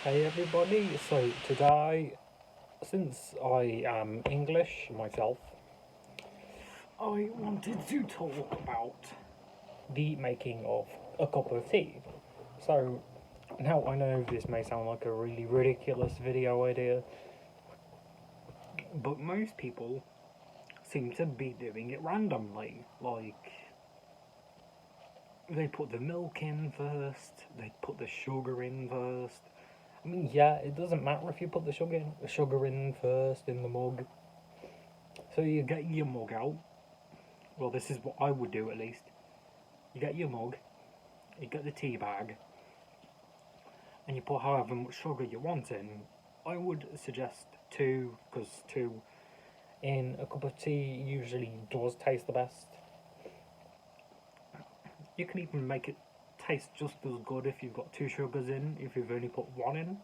Hey everybody, so today, since I am English myself, I wanted to talk about the making of a cup of tea. So, now I know this may sound like a really ridiculous video idea, but most people seem to be doing it randomly. Like, they put the milk in first, they put the sugar in first. I mean, yeah, it doesn't matter if you put the sugar in first in the mug. So you get your mug out. Well, this is what I would do at least. You get your mug, you get the tea bag, and you put however much sugar you want in. I would suggest two, because two in a cup of tea usually does taste the best. You can even make it taste just as good if you've got two sugars in, if you've only put one in.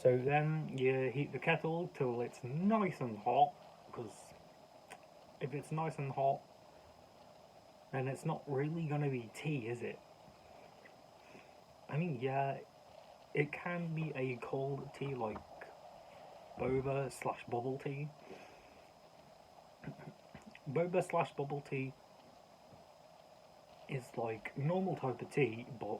So then you heat the kettle till it's nice and hot, because if it's nice and hot, then it's not really going to be tea, is it? I mean, yeah, it can be a cold tea like boba slash bubble tea. Boba slash bubble tea is like normal type of tea, but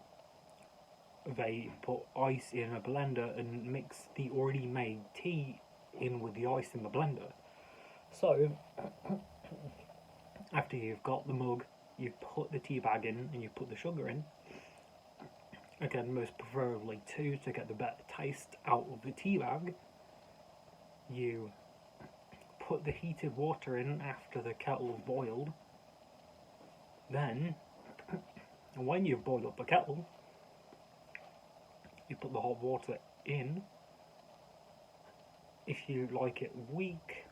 they put ice in a blender and mix the already made tea in with the ice in the blender. So, after you've got the mug, you put the tea bag in and you put the sugar in. Again, most preferably two to get the better taste out of the tea bag. You put the heated water in after the kettle's boiled. Then, when you've boiled up the kettle, you put the hot water in. If you like it weak,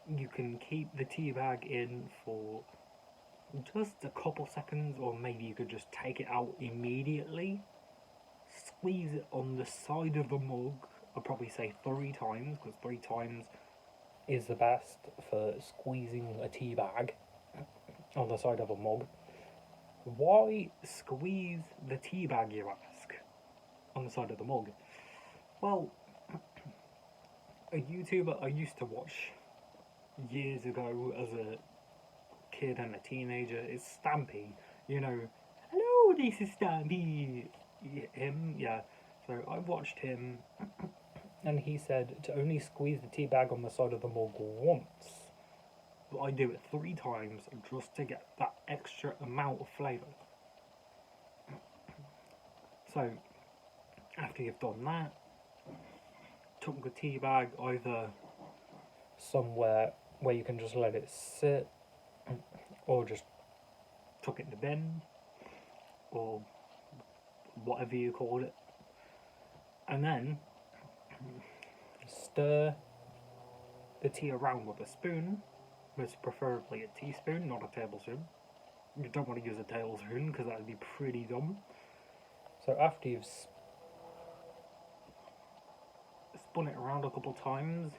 you can keep the tea bag in for just a couple seconds, or maybe you could just take it out immediately. Squeeze it on the side of the mug. I'd probably say 3 times, because 3 times is the best for squeezing a tea bag on the side of a mug. Why squeeze the tea bag, you ask, on the side of the mug? Well, a YouTuber I used to watch years ago as a kid and a teenager is Stampy. You know, hello, this is Stampy. Him, yeah. So I watched him, and he said to only squeeze the tea bag on the side of the mug once. But I do it 3 times just to get that extra amount of flavour. So, after you've done that, tuck the tea bag either somewhere where you can just let it sit, or just tuck it in the bin, or whatever you call it, and then stir the tea around with a spoon, most preferably a teaspoon, not a tablespoon. You don't want to use a tablespoon because that would be pretty dumb. So after you've spun it around a couple times,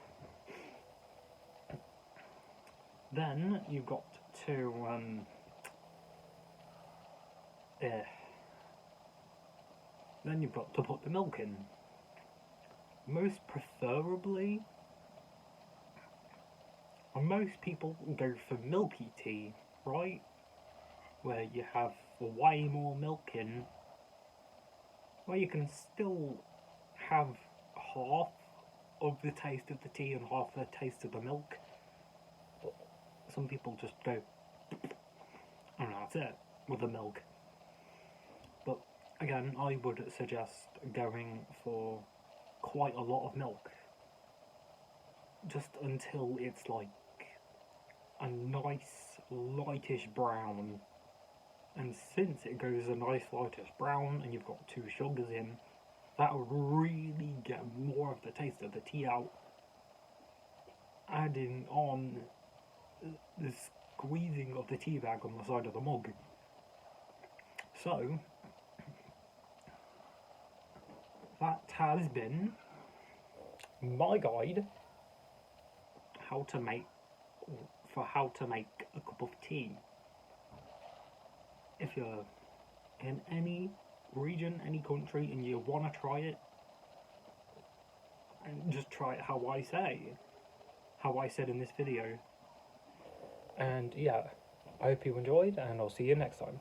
then you've got to then you've got to put the milk in. Most preferably, most people go for milky tea, right? Where you have way more milk in, where you can still have half of the taste of the tea and half the taste of the milk. But some people just go, and that's it, with the milk. But again, I would suggest going for quite a lot of milk, just until it's like a nice lightish brown. And since it goes a nice lightish brown and you've got 2 sugars in, that will really get more of the taste of the tea out. Adding on the squeezing of the tea bag on the side of the mug. So, that has been my guide how to make a cup of tea. If you're in any region, any country, and you want to try it, and just try it how I said in this video. And yeah, I hope you enjoyed, and I'll see you next time.